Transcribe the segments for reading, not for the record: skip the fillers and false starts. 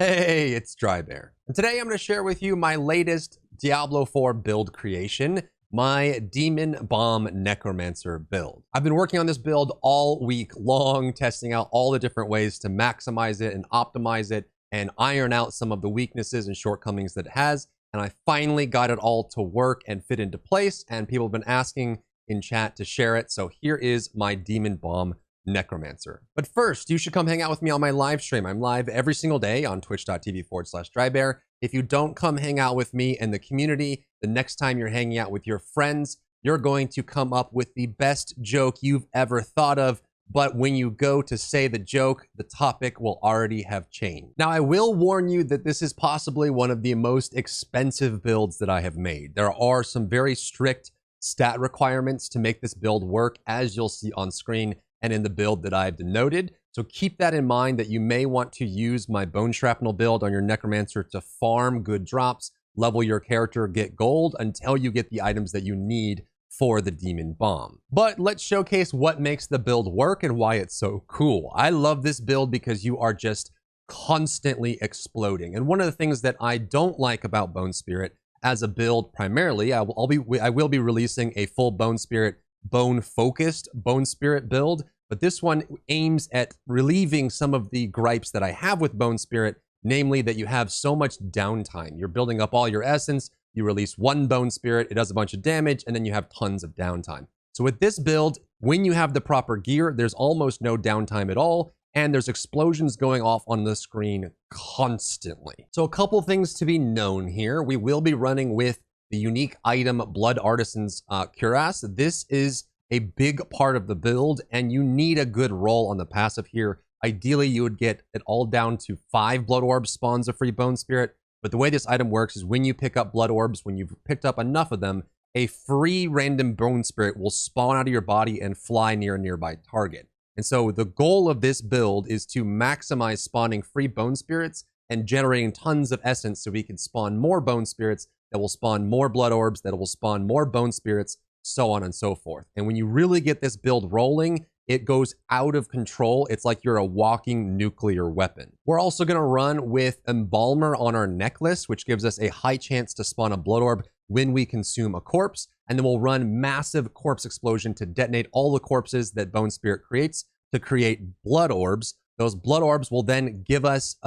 Hey, it's Drybear. And today I'm going to share with you my latest Diablo 4 build creation, my Demon Bomb Necromancer build. I've been working on this build all week long, testing out all the different ways to maximize it and optimize it and iron out some of the weaknesses and shortcomings that it has. And I finally got it all to work and fit into place, and people have been asking in chat to share it. So here is my Demon Bomb Necromancer. But first, you should come hang out with me on my live stream. I'm live every single day on twitch.tv/Drybear. If you don't come hang out with me and the community, the next time you're hanging out with your friends, you're going to come up with the best joke you've ever thought of. But when you go to say the joke, the topic will already have changed. Now, I will warn you that this is possibly one of the most expensive builds that I have made. There are some very strict stat requirements to make this build work, as you'll see on screen and in the build that I've denoted. So keep that in mind, that you may want to use my Bone Shrapnel build on your Necromancer to farm good drops, level your character, get gold until you get the items that you need for the Demon Bomb. But let's showcase what makes the build work and why it's so cool. I love this build because you are just constantly exploding. And one of the things that I don't like about Bone Spirit as a build primarily, I will be releasing a full Bone Spirit, bone-focused Bone Spirit build, but this one aims at relieving some of the gripes that I have with Bone Spirit, namely that you have so much downtime. You're building up all your essence, you release one Bone Spirit, it does a bunch of damage, and then you have tons of downtime. So with this build, when you have the proper gear, there's almost no downtime at all, and there's explosions going off on the screen constantly. So a couple things to be known here. We will be running with the unique item Blood Artisan's Cuirass. This is a big part of the build, and you need a good roll on the passive here. Ideally, you would get it all down to 5 Blood Orbs spawns a free Bone Spirit. But the way this item works is when you pick up Blood Orbs, when you've picked up enough of them, a free random Bone Spirit will spawn out of your body and fly near a nearby target. And so the goal of this build is to maximize spawning free Bone Spirits and generating tons of essence so we can spawn more Bone Spirits that will spawn more Blood Orbs, that will spawn more Bone Spirits, so on and so forth. And when you really get this build rolling, it goes out of control. It's like you're a walking nuclear weapon. We're also going to run with Embalmer on our necklace, which gives us a high chance to spawn a Blood Orb when we consume a corpse. And then we'll run Massive Corpse Explosion to detonate all the corpses that Bone Spirit creates to create Blood Orbs. Those Blood Orbs will then give us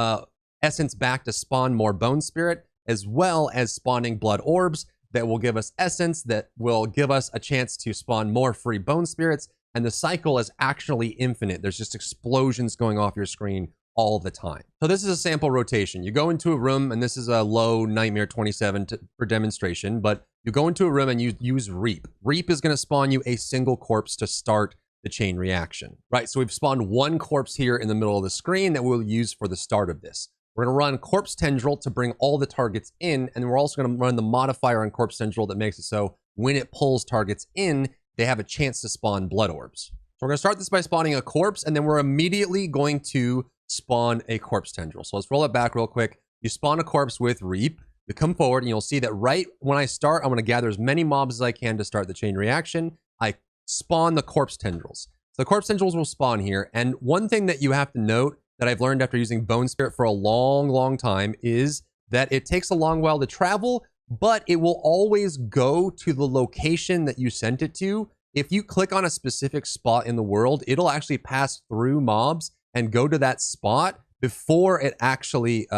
essence back to spawn more Bone Spirit, as well as spawning Blood Orbs that will give us essence, that will give us a chance to spawn more free Bone Spirits. And the cycle is actually infinite. There's just explosions going off your screen all the time. So this is a sample rotation. You go into a room, and this is a low Nightmare 27 for demonstration, but you go into a room and you use Reap. Reap is going to spawn you a single corpse to start the chain reaction, right? So we've spawned one corpse here in the middle of the screen that we'll use for the start of this. We're going to run Corpse Tendril to bring all the targets in, and we're also going to run the modifier on Corpse Tendril that makes it so when it pulls targets in, they have a chance to spawn Blood Orbs. So we're going to start this by spawning a corpse, and then we're immediately going to spawn a Corpse Tendril. So let's roll it back real quick. You spawn a corpse with Reap. You come forward, and you'll see that right when I start, I'm going to gather as many mobs as I can to start the chain reaction. I spawn the Corpse Tendrils. So the Corpse Tendrils will spawn here, and one thing that you have to note that I've learned after using Bone Spirit for a long, long time is that it takes a long while to travel, but it will always go to the location that you sent it to. If you click on a specific spot in the world, it'll actually pass through mobs and go to that spot before it actually,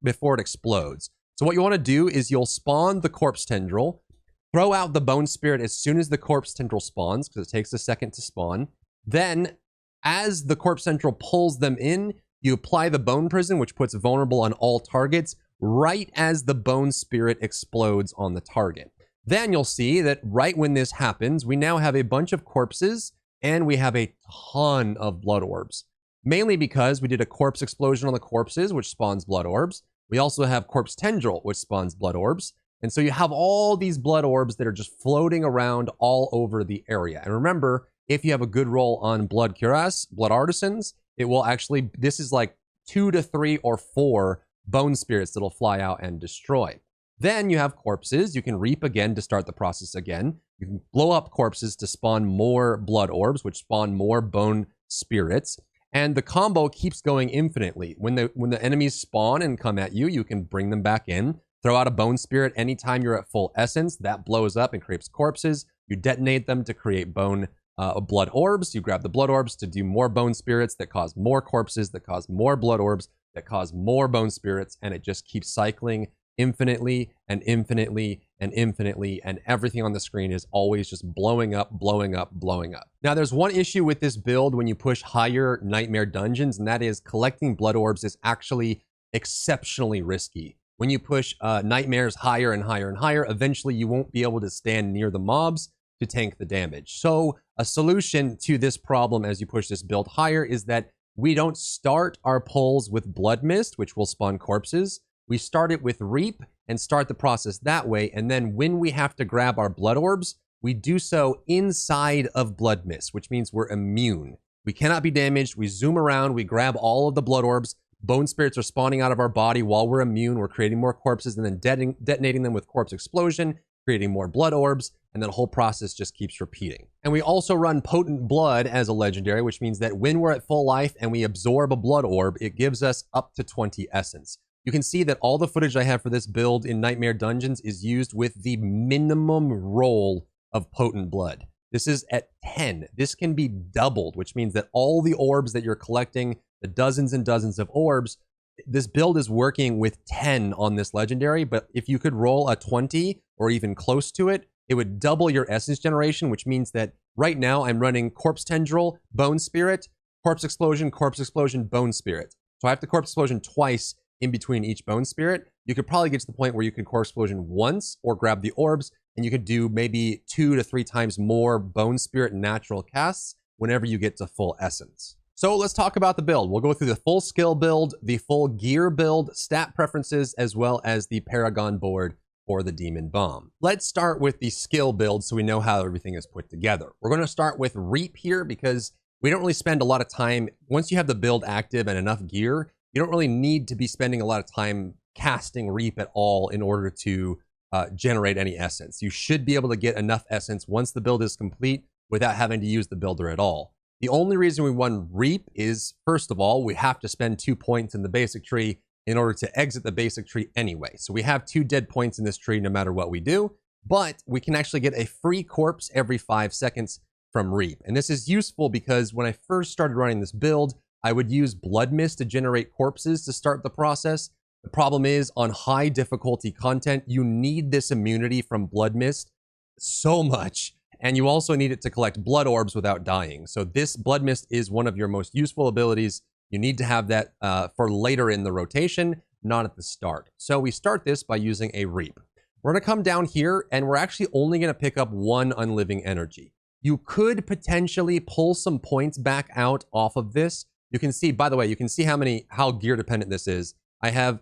before it explodes. So what you want to do is you'll spawn the Corpse Tendril, throw out the Bone Spirit as soon as the Corpse Tendril spawns, because it takes a second to spawn. Then, as the Corpse Tendril pulls them in, you apply the Bone Prison, which puts vulnerable on all targets, right as the Bone Spirit explodes on the target. Then you'll see that right when this happens, we now have a bunch of corpses, and we have a ton of Blood Orbs. Mainly because we did a Corpse Explosion on the corpses, which spawns Blood Orbs. We also have Corpse Tendril, which spawns Blood Orbs. And so you have all these Blood Orbs that are just floating around all over the area. And remember, if you have a good roll on Blood Cuirass, Blood Artisans, it will actually, this is like 2 to 3 or 4 Bone Spirits that'll fly out and destroy. Then you have corpses. You can Reap again to start the process again. You can blow up corpses to spawn more Blood Orbs, which spawn more Bone Spirits. And the combo keeps going infinitely. When the enemies spawn and come at you, you can bring them back in. Throw out a bone spirit anytime you're at full essence. That blows up and creates corpses. You detonate them to create blood orbs. You grab the blood orbs to do more bone spirits that cause more corpses, that cause more blood orbs, that cause more bone spirits, and it just keeps cycling infinitely and infinitely and infinitely, and everything on the screen is always just blowing up, blowing up, blowing up. Now, there's one issue with this build when you push higher nightmare dungeons, and that is collecting blood orbs is actually exceptionally risky. When you push nightmares higher and higher and higher, eventually you won't be able to stand near the mobs to tank the damage. So a solution to this problem as you push this build higher is that we don't start our pulls with Blood Mist, which will spawn corpses. We start it with Reap and start the process that way. And then when we have to grab our blood orbs, we do so inside of Blood Mist, which means we're immune. We cannot be damaged. We zoom around, we grab all of the blood orbs. Bone spirits are spawning out of our body while we're immune. We're creating more corpses and then detonating them with corpse explosion, creating more blood orbs, and that whole process just keeps repeating. And we also run Potent Blood as a legendary, which means that when we're at full life and we absorb a blood orb, it gives us up to 20 essence. You can see that all the footage I have for this build in Nightmare Dungeons is used with the minimum roll of Potent Blood. This is at 10. This can be doubled, which means that all the orbs that you're collecting, the dozens and dozens of orbs, this build is working with 10 on this legendary, but if you could roll a 20 or even close to it, it would double your essence generation, which means that right now I'm running Corpse Tendril, Bone Spirit, Corpse Explosion, Bone Spirit. So I have to Corpse Explosion twice in between each Bone Spirit. You could probably get to the point where you could Corpse Explosion once or grab the orbs, and you could do maybe 2 to 3 times more Bone Spirit natural casts whenever you get to full essence. So let's talk about the build. We'll go through the full skill build, the full gear build, stat preferences, as well as the Paragon board for the Demon Bomb. Let's start with the skill build so we know how everything is put together. We're going to start with Reap here because we don't really spend a lot of time. Once you have the build active and enough gear, you don't really need to be spending a lot of time casting Reap at all in order to generate any essence. You should be able to get enough essence once the build is complete without having to use the builder at all. The only reason we run Reap is, first of all, we have to spend 2 points in the basic tree in order to exit the basic tree anyway. So we have 2 dead points in this tree no matter what we do, but we can actually get a free corpse every 5 seconds from Reap. And this is useful because when I first started running this build, I would use Blood Mist to generate corpses to start the process. The problem is on high difficulty content, you need this immunity from Blood Mist so much. And you also need it to collect blood orbs without dying. So this Blood Mist is one of your most useful abilities. You need to have that for later in the rotation, not at the start. So we start this by using a Reap. We're going to come down here, and we're actually only going to pick up 1 unliving energy. You could potentially pull some points back out off of this. You can see, by the way, you can see how gear dependent this is. I have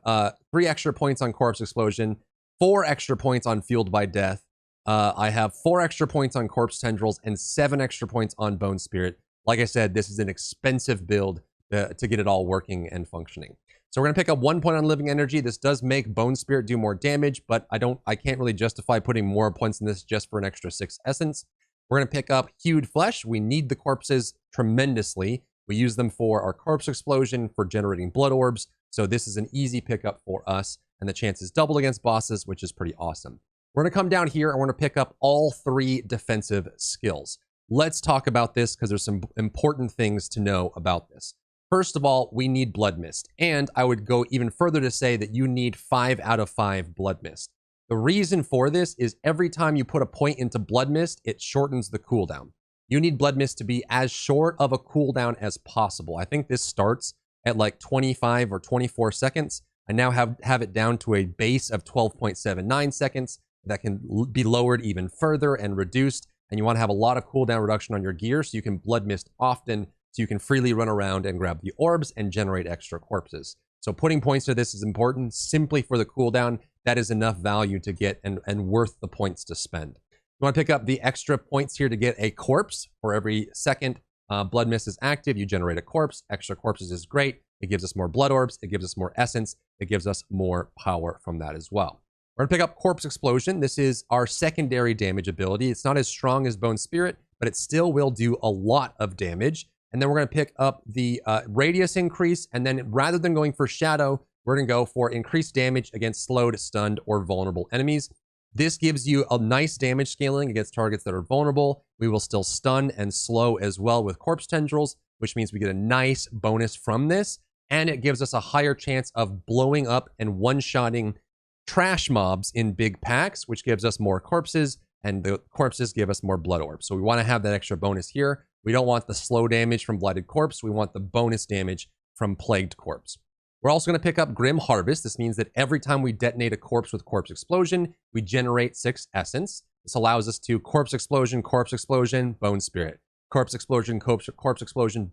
3 extra points on Corpse Explosion, 4 extra points on Fueled by Death. I have 4 extra points on Corpse Tendrils and 7 extra points on Bone Spirit. Like I said, this is an expensive build to get it all working and functioning. So we're going to pick up 1 point on Living Energy. This does make Bone Spirit do more damage, but I can't really justify putting more points in this just for an extra 6 essence. We're going to pick up Hued Flesh. We need the corpses tremendously. We use them for our Corpse Explosion, for generating blood orbs. So this is an easy pickup for us, and the chances double against bosses, which is pretty awesome. We're going to come down here and we're going to pick up all 3 defensive skills. Let's talk about this because there's some important things to know about this. First of all, we need Blood Mist, and I would go even further to say that you need 5 out of 5 Blood Mist. The reason for this is every time you put a point into Blood Mist, it shortens the cooldown. You need Blood Mist to be as short of a cooldown as possible. I think this starts at like 25 or 24 seconds. I now have it down to a base of 12.79 seconds. That can be lowered even further and reduced. And you want to have a lot of cooldown reduction on your gear so you can Blood Mist often, so you can freely run around and grab the orbs and generate extra corpses. So putting points to this is important simply for the cooldown. That is enough value to get and worth the points to spend. You want to pick up the extra points here to get a corpse. For every second Blood Mist is active, you generate a corpse. Extra corpses is great. It gives us more blood orbs. It gives us more essence. It gives us more power from that as well. We're going to pick up Corpse Explosion. This is our secondary damage ability. It's not as strong as Bone Spirit, but it still will do a lot of damage. And then we're going to pick up the radius increase. And then rather than going for shadow, we're going to go for increased damage against slowed, stunned, or vulnerable enemies. This gives you a nice damage scaling against targets that are vulnerable. We will still stun and slow as well with corpse tendrils, which means we get a nice bonus from this. And it gives us a higher chance of blowing up and one-shotting trash mobs in big packs, which gives us more corpses, and the corpses give us more blood orbs. So we want to have that extra bonus here. We don't want the slow damage from blighted corpse. We want the bonus damage from plagued corpse. We're also going to pick up Grim Harvest. This means that every time we detonate a corpse with corpse explosion, we generate 6 essence. This allows us to corpse explosion, bone spirit, corpse explosion,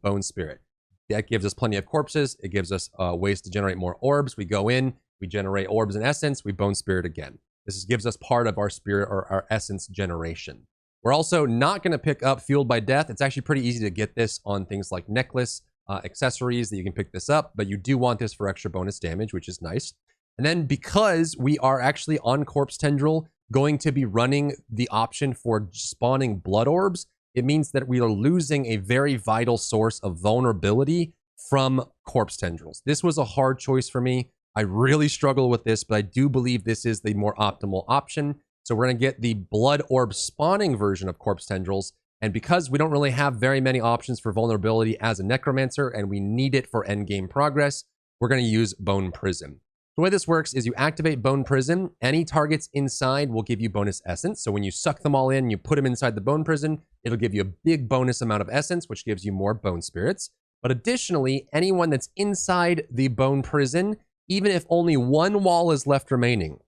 bone spirit. That gives us plenty of corpses. It gives us ways to generate more orbs. We go in, we generate orbs and essence, we bone spirit again. This gives us part of our spirit or our essence generation. We're also not going to pick up Fueled by Death. It's actually pretty easy to get this on things like necklace, accessories that you can pick this up, but you do want this for extra bonus damage, which is nice. And then because we are actually on Corpse Tendril going to be running the option for spawning blood orbs, it means that we are losing a very vital source of vulnerability from Corpse Tendrils. This was a hard choice for me. I really struggle with this, but I do believe this is the more optimal option. So we're going to get the blood orb spawning version of Corpse Tendrils. And because we don't really have very many options for vulnerability as a Necromancer, and we need it for endgame progress, we're going to use Bone Prison. The way this works is you activate Bone Prison. Any targets inside will give you bonus essence. So when you suck them all in, you put them inside the Bone Prison, it'll give you a big bonus amount of essence, which gives you more bone spirits. But additionally, anyone that's inside the Bone Prison, even if only one wall is left remaining,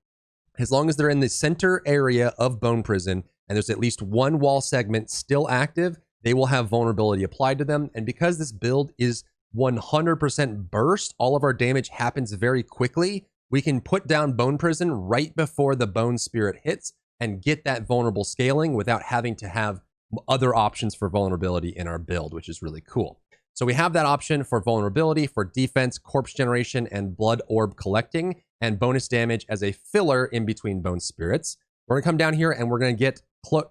as long as they're in the center area of Bone Prison, and there's at least one wall segment still active, they will have vulnerability applied to them. And because this build is 100% burst, all of our damage happens very quickly, we can put down Bone Prison right before the Bone Spirit hits and get that vulnerable scaling without having to have other options for vulnerability in our build, which is really cool. So we have that option for vulnerability, for defense, corpse generation, and blood orb collecting, and bonus damage as a filler in between Bone Spirits. We're going to come down here and we're going to get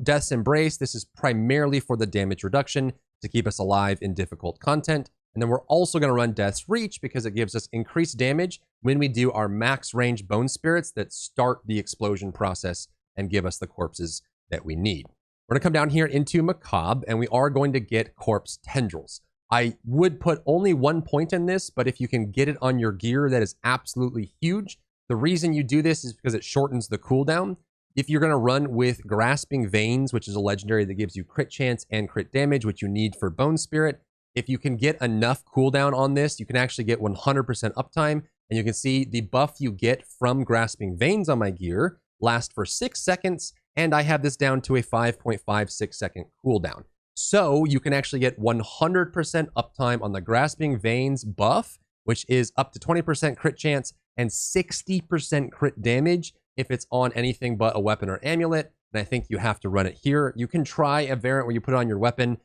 Death's Embrace. This is primarily for the damage reduction to keep us alive in difficult content. And then we're also going to run Death's Reach because it gives us increased damage when we do our max range Bone Spirits that start the explosion process and give us the corpses that we need. We're going to come down here into Macabre, and we are going to get Corpse Tendrils. I would put only 1 point in this, but if you can get it on your gear, that is absolutely huge. The reason you do this is because it shortens the cooldown. If you're going to run with Grasping Veins, which is a legendary that gives you crit chance and crit damage, which you need for Bone Spirit, if you can get enough cooldown on this, you can actually get 100% uptime. And you can see the buff you get from Grasping Veins on my gear lasts for 6 seconds. And I have this down to a 5.56 second cooldown. So you can actually get 100% uptime on the Grasping Veins buff, which is up to 20% crit chance and 60% crit damage if it's on anything but a weapon or amulet. And I think you have to run it here. You can try a variant where you put it on your weapon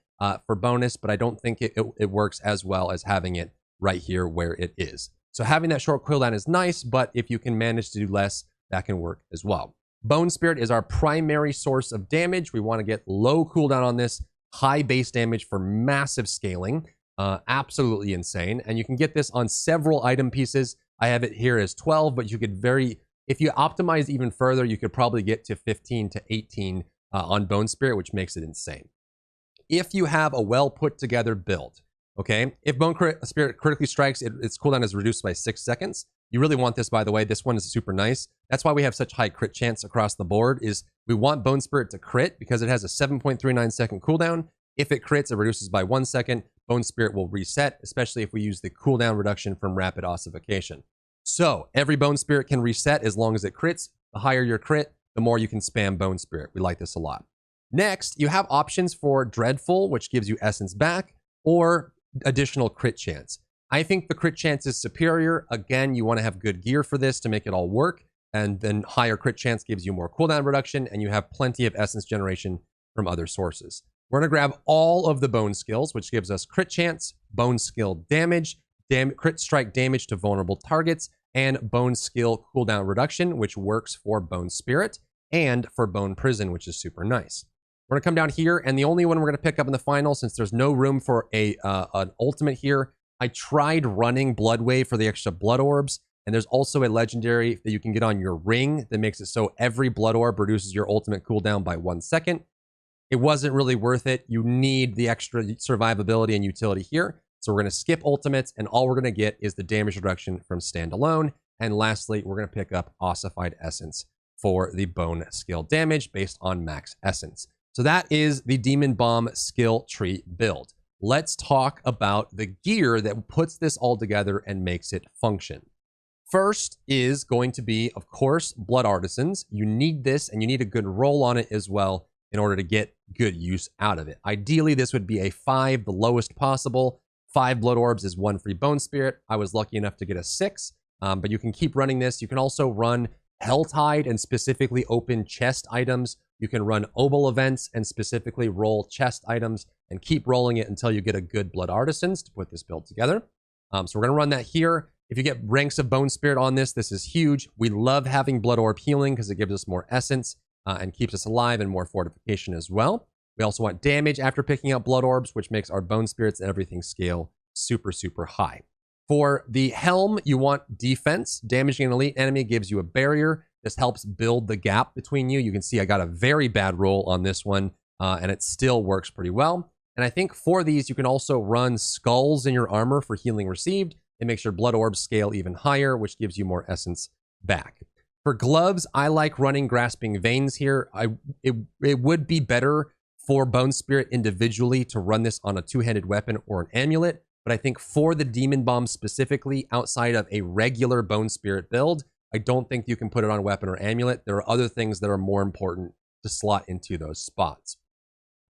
for bonus, but I don't think it works as well as having it right here where it is. So having that short cooldown is nice, but if you can manage to do less, that can work as well. Bone Spirit is our primary source of damage. We want to get low cooldown on this, high base damage for massive scaling. Absolutely insane. And you can get this on several item pieces. I have it here as 12, but you could if you optimize even further, you could probably get to 15 to 18 on Bone Spirit, which makes it insane. If you have a well put together build, okay, if Bone Spirit critically strikes, its cooldown is reduced by 6 seconds. You really want this, by the way. This one is super nice. That's why we have such high crit chance across the board, is we want Bone Spirit to crit because it has a 7.39 second cooldown. If it crits, it reduces by 1 second. Bone Spirit will reset, especially if we use the cooldown reduction from Rapid Ossification. So every Bone Spirit can reset as long as it crits. The higher your crit, the more you can spam Bone Spirit. We like this a lot. Next, you have options for Dreadful, which gives you essence back, or additional crit chance. I think the crit chance is superior. Again, you want to have good gear for this to make it all work. And then higher crit chance gives you more cooldown reduction, and you have plenty of essence generation from other sources. We're going to grab all of the bone skills, which gives us crit chance, bone skill damage, crit strike damage to vulnerable targets, and bone skill cooldown reduction, which works for Bone Spirit and for Bone Prison, which is super nice. We're going to come down here, and the only one we're going to pick up in the final, since there's no room for an ultimate here, I tried running Blood Wave for the extra blood orbs, and there's also a legendary that you can get on your ring that makes it so every blood orb reduces your ultimate cooldown by 1 second. It wasn't really worth it. You need the extra survivability and utility here. So we're going to skip ultimates, and all we're going to get is the damage reduction from standalone. And lastly, we're going to pick up Ossified Essence for the bone skill damage based on max essence. So that is the Demon Bomb skill tree build. Let's talk about the gear that puts this all together and makes it function. First is going to be, of course, Blood Artisans. You need this, and you need a good roll on it as well in order to get good use out of it. Ideally, this would be a 5, the lowest possible. 5 blood orbs is 1 free bone spirit. I was lucky enough to get a 6, but you can keep running this. You can also run Helltide and specifically open chest items. You can run Obel events and specifically roll chest items and keep rolling it until you get a good Blood Artisans to put this build together. So we're going to run that here. If you get ranks of Bone Spirit on this, this is huge. We love having Blood Orb healing because it gives us more essence and keeps us alive and more fortification as well. We also want damage after picking up Blood Orbs, which makes our Bone Spirits and everything scale super, super high. For the Helm, you want defense. Damaging an elite enemy gives you a barrier. This helps build the gap between you. You can see I got a very bad roll on this one, and it still works pretty well. And I think for these, you can also run Skulls in your armor for healing received. It makes your Blood Orbs scale even higher, which gives you more essence back. For gloves, I like running Grasping Veins here. It would be better for Bone Spirit individually to run this on a two-handed weapon or an amulet, but I think for the Demon Bomb specifically, outside of a regular Bone Spirit build, I don't think you can put it on a weapon or amulet. There are other things that are more important to slot into those spots.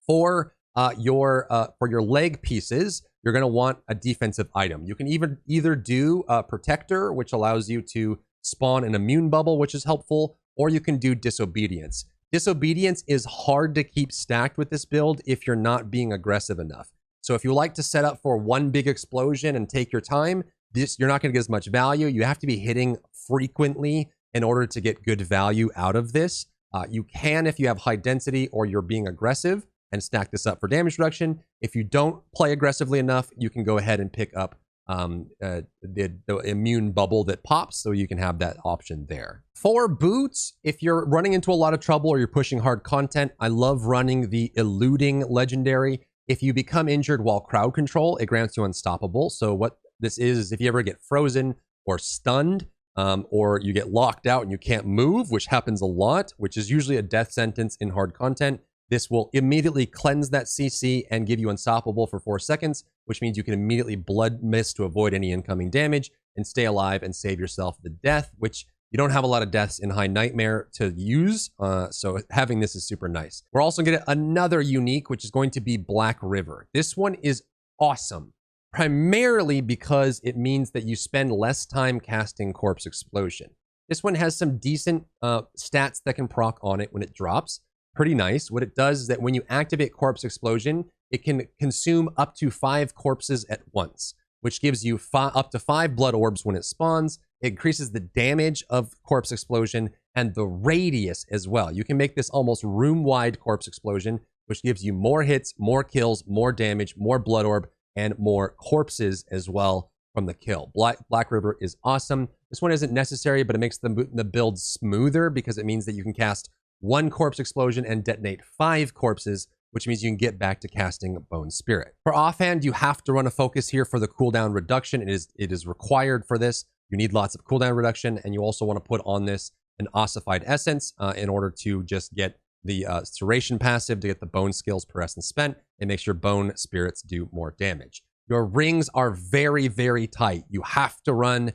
For your leg pieces, you're going to want a defensive item. You can either do Protector, which allows you to spawn an immune bubble, which is helpful, or you can do Disobedience. Disobedience is hard to keep stacked with this build if you're not being aggressive enough. So if you like to set up for one big explosion and take your time, you're not going to get as much value. You have to be hitting frequently in order to get good value out of this. You can if you have high density or you're being aggressive and stack this up for damage reduction. If you don't play aggressively enough, you can go ahead and pick up the immune bubble that pops, so you can have that option there. For boots, if you're running into a lot of trouble or you're pushing hard content, I love running the eluding legendary. If you become injured while crowd control, it grants you unstoppable. So what this is if you ever get frozen or stunned, or you get locked out and you can't move, which happens a lot, which is usually a death sentence in hard content, this will immediately cleanse that CC and give you unstoppable for 4 seconds, which means you can immediately blood mist to avoid any incoming damage and stay alive and save yourself the death, which you don't have a lot of deaths in High Nightmare to use, so having this is super nice. We're also going to get another unique, which is going to be Black River. This one is awesome, primarily because it means that you spend less time casting Corpse Explosion. This one has some decent stats that can proc on it when it drops. Pretty nice. What it does is that when you activate Corpse Explosion, it can consume up to 5 corpses at once, which gives you up to 5 blood orbs when it spawns. It increases the damage of Corpse Explosion and the radius as well. You can make this almost room-wide Corpse Explosion, which gives you more hits, more kills, more damage, more blood orb, and more corpses as well from the kill. Black River is awesome. This one isn't necessary, but it makes the build smoother because it means that you can cast 1 Corpse Explosion and detonate 5 corpses, which means you can get back to casting Bone Spirit. For offhand, you have to run a focus here for the cooldown reduction. It is required for this. You need lots of cooldown reduction, and you also want to put on this an Ossified Essence in order to just get the Serration passive to get the bone skills per essence spent. It makes your Bone Spirits do more damage. Your rings are very, very tight. You have to run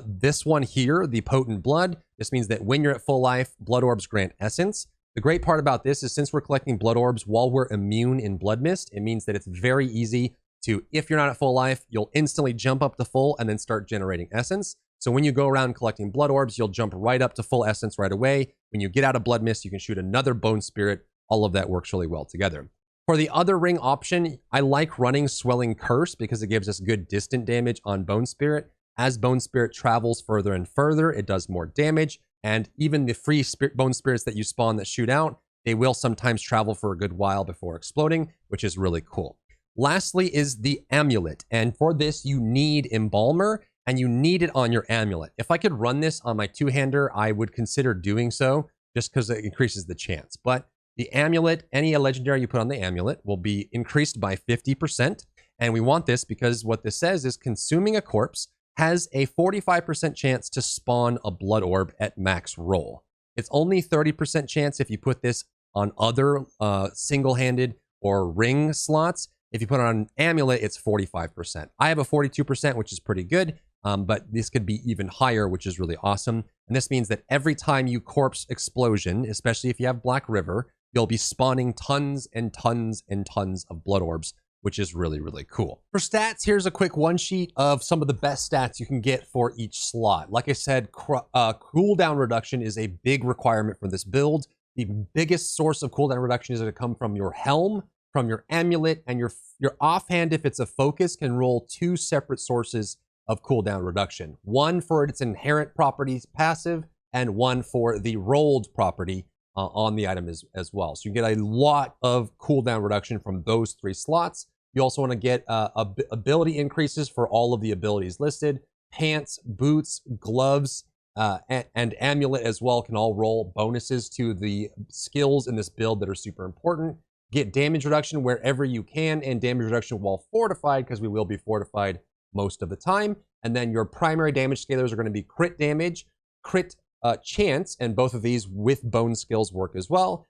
this one here, the Potent Blood. This means that when you're at full life, blood orbs grant essence. The great part about this is since we're collecting blood orbs while we're immune in Blood Mist, it means that it's very easy to, if you're not at full life, you'll instantly jump up to full and then start generating essence. So when you go around collecting blood orbs, you'll jump right up to full essence right away. When you get out of Blood Mist, you can shoot another Bone Spirit. All of that works really well together. For the other ring option, I like running Swelling Curse because it gives us good distant damage on Bone Spirit. As Bone Spirit travels further and further, it does more damage. And even the free Bone Spirits that you spawn that shoot out, They will sometimes travel for a good while before exploding, which is really cool. Lastly is the amulet. And for this, you need Embalmer, and you need it on your amulet. If I could run this on my two-hander, I would consider doing so just because it increases the chance. But the amulet, any legendary you put on the amulet will be increased by 50%. And we want this because what this says is consuming a corpse has a 45% chance to spawn a blood orb at max roll. It's only 30% chance if you put this on other single-handed or ring slots. If you put it on an amulet, it's 45%. I have a 42%, which is pretty good, but this could be even higher, which is really awesome. And this means that every time you corpse explosion, especially if you have Black River, you'll be spawning tons and tons and tons of blood orbs, which is really, really cool. For stats, here's a quick one sheet of some of the best stats you can get for each slot. Like I said, cooldown reduction is a big requirement for this build. The biggest source of cooldown reduction is going to come from your helm, from your amulet, and your offhand, if it's a focus, can roll 2 separate sources of cooldown reduction. One for its inherent properties passive, and one for the rolled property on the item as well. So you get a lot of cooldown reduction from those 3 slots. You also want to get ability increases for all of the abilities listed. Pants, boots, gloves, and amulet as well can all roll bonuses to the skills in this build that are super important. Get damage reduction wherever you can, and damage reduction while fortified, because we will be fortified most of the time. And then your primary damage scalars are going to be crit damage, crit chance, and both of these with bone skills work as well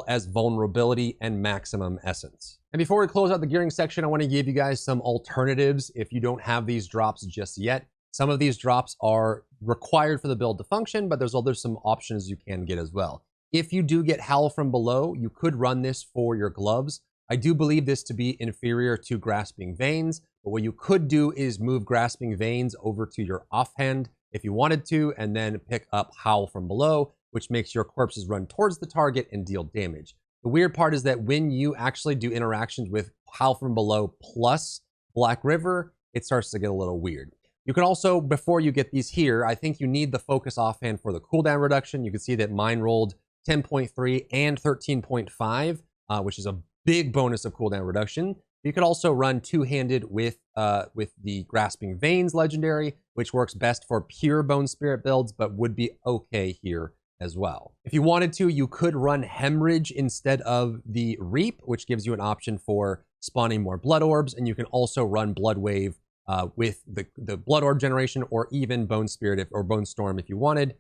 as vulnerability and maximum essence. And before we close out the gearing section, I want to give you guys some alternatives if you don't have these drops just yet. Some of these drops are required for the build to function, but there's some options you can get as well. If you do get Howl from Below, you could run this for your gloves. I do believe this to be inferior to Grasping Veins, but what you could do is move Grasping Veins over to your offhand if you wanted to, and then pick up Howl from Below, which makes your corpses run towards the target and deal damage. The weird part is that when you actually do interactions with Howl from Below plus Black River, it starts to get a little weird. You can also, before you get these here, I think you need the focus offhand for the cooldown reduction. You can see that mine rolled 10.3 and 13.5, which is a big bonus of cooldown reduction. You could also run two-handed with the Grasping Veins legendary, which works best for pure Bone Spirit builds, but would be okay here as well. If you wanted to, you could run Hemorrhage instead of the Reap, which gives you an option for spawning more Blood Orbs, and you can also run Blood Wave with the Blood Orb generation, or even Bone Spirit or Bone Storm if you wanted,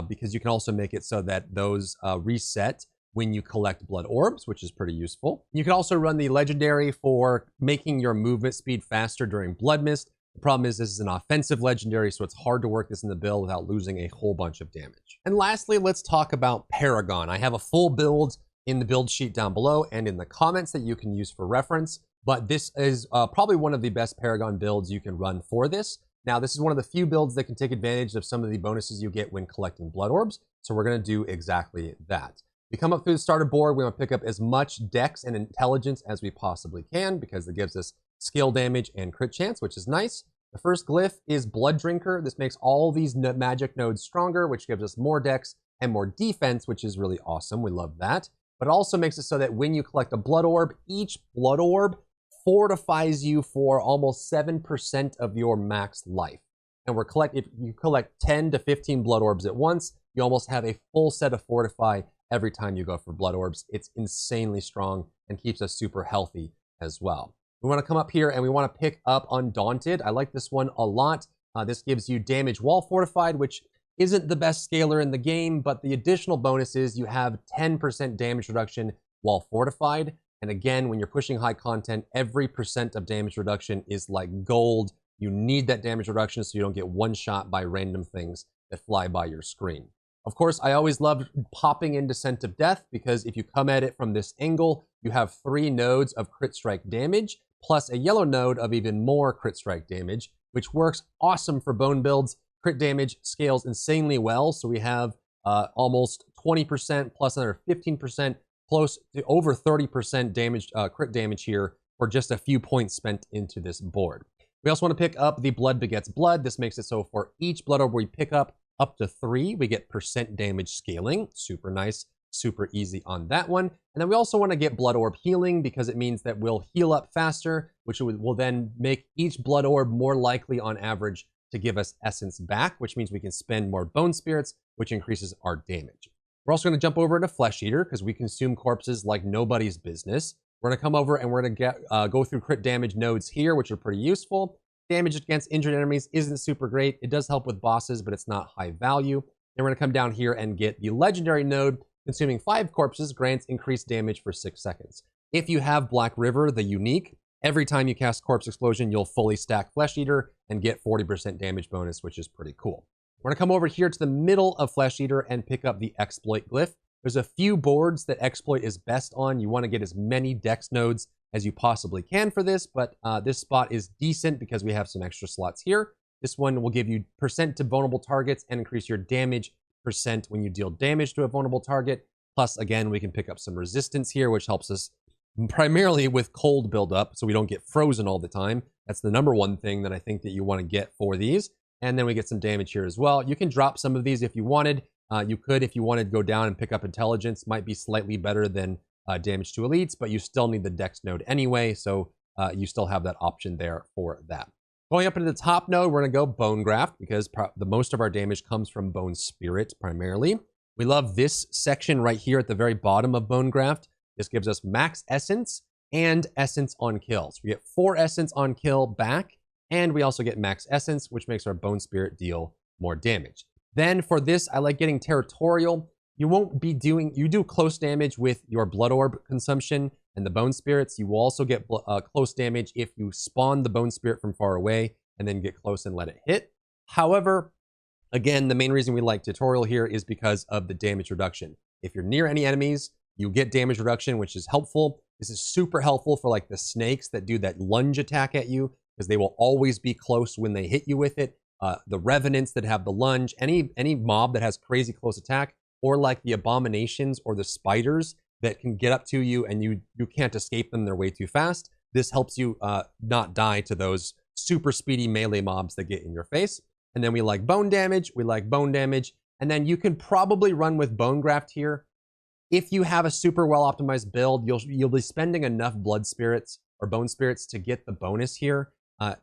because you can also make it so that those reset when you collect blood orbs, which is pretty useful. You can also run the legendary for making your movement speed faster during Blood Mist. The problem is this is an offensive legendary, so it's hard to work this in the build without losing a whole bunch of damage. And lastly, let's talk about Paragon. I have a full build in the build sheet down below and in the comments that you can use for reference, but this is probably one of the best Paragon builds you can run for this. Now, this is one of the few builds that can take advantage of some of the bonuses you get when collecting blood orbs, so we're going to do exactly that. We come up through the starter board, we want to pick up as much dex and intelligence as we possibly can, because it gives us skill damage and crit chance, which is nice. The first glyph is Blood Drinker. This makes all these magic nodes stronger, which gives us more dex and more defense, which is really awesome. We love that. But it also makes it so that when you collect a blood orb, each blood orb fortifies you for almost 7% of your max life. And if you collect 10 to 15 blood orbs at once, you almost have a full set of fortify every time you go for blood orbs. It's insanely strong and keeps us super healthy as well. We want to come up here and we want to pick up Undaunted. I like this one a lot. This gives you damage while fortified, which isn't the best scaler in the game, but the additional bonus is you have 10% damage reduction while fortified. And again, when you're pushing high content, every percent of damage reduction is like gold. You need that damage reduction so you don't get one shot by random things that fly by your screen. Of course, I always love popping in Descent of Death, because if you come at it from this angle, you have 3 nodes of crit strike damage, plus a yellow node of even more crit strike damage, which works awesome for bone builds. Crit damage scales insanely well, so we have almost 20% plus another 15%, close to over 30% damage, crit damage here for just a few points spent into this board. We also want to pick up the Blood Begets Blood. This makes it so for each blood orb we pick up to 3, we get percent damage scaling. Super nice. super easy on that one. And then we also want to get blood orb healing because it means that we'll heal up faster, which will then make each blood orb more likely on average to give us essence back, which means we can spend more bone spirits, which increases our damage. We're also going to jump over to Flesh Eater because we consume corpses like nobody's business. We're going to come over and we're going to go through crit damage nodes here, which are pretty useful. Damage against injured enemies isn't super great. It does help with bosses, but it's not high value. Then we're going to come down here and get the legendary node. Consuming 5 corpses grants increased damage for 6 seconds. If you have Black River, the unique, every time you cast Corpse Explosion, you'll fully stack Flesh Eater and get 40% damage bonus, which is pretty cool. We're going to come over here to the middle of Flesh Eater and pick up the Exploit Glyph. There's a few boards that Exploit is best on. You want to get as many dex nodes as you possibly can for this, but this spot is decent because we have some extra slots here. This one will give you % to vulnerable targets and increase your damage % when you deal damage to a vulnerable target. Plus, again, we can pick up some resistance here, which helps us primarily with cold buildup, so we don't get frozen all the time. That's the #1 thing that I think that you want to get for these. And then we get some damage here as well. You can drop some of these if you wanted. You could, if you wanted, go down and pick up intelligence. Might be slightly better than damage to elites, but you still need the dex node anyway, so you still have that option there for that. Going up into the top node, we're going to go Bone Graft because the most of our damage comes from Bone Spirit primarily. We love this section right here at the very bottom of Bone Graft. This gives us max essence and essence on kills. We get 4 essence on kill back, and we also get max essence, which makes our Bone Spirit deal more damage. Then for this, I like getting Territorial. You do close damage with your Blood Orb consumption and the Bone Spirits. You will also get close damage if you spawn the Bone Spirit from far away and then get close and let it hit. However, again, the main reason we like Tutorial here is because of the damage reduction. If you're near any enemies, you get damage reduction, which is helpful. This is super helpful for like the snakes that do that lunge attack at you because they will always be close when they hit you with it. The Revenants that have the lunge, any mob that has crazy close attack, or like the Abominations or the Spiders that can get up to you and you can't escape them, they're way too fast. This helps you not die to those super speedy melee mobs that get in your face. And then we like bone damage, and then you can probably run with Bone Graft here. If you have a super well optimized build, you'll be spending enough blood spirits or bone spirits to get the bonus here.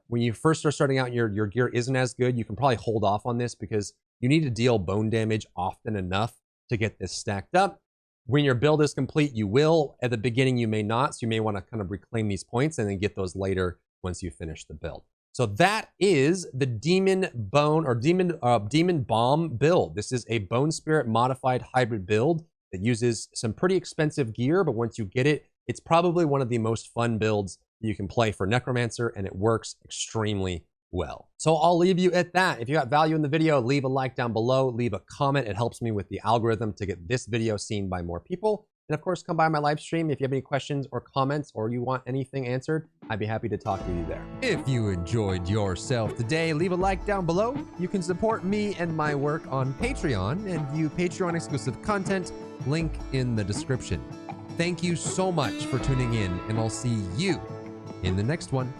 When you first are starting out, your gear isn't as good. You can probably hold off on this because you need to deal bone damage often enough to get this stacked up. When your build is complete, you will. At the beginning, you may not, so you may want to kind of reclaim these points and then get those later once you finish the build. So that is the Demon Bone or Demon Bomb build. This is a Bone Spirit modified hybrid build that uses some pretty expensive gear, but once you get it, it's probably one of the most fun builds you can play for Necromancer, and it works extremely well. So I'll leave you at that. If you got value in the video, leave a like down below, leave a comment. It helps me with the algorithm to get this video seen by more people. And of course, come by my live stream if you have any questions or comments or you want anything answered. I'd be happy to talk to you there. If you enjoyed yourself today, leave a like down below. You can support me and my work on Patreon and view Patreon exclusive content, link in the description. Thank you so much for tuning in, and I'll see you in the next one.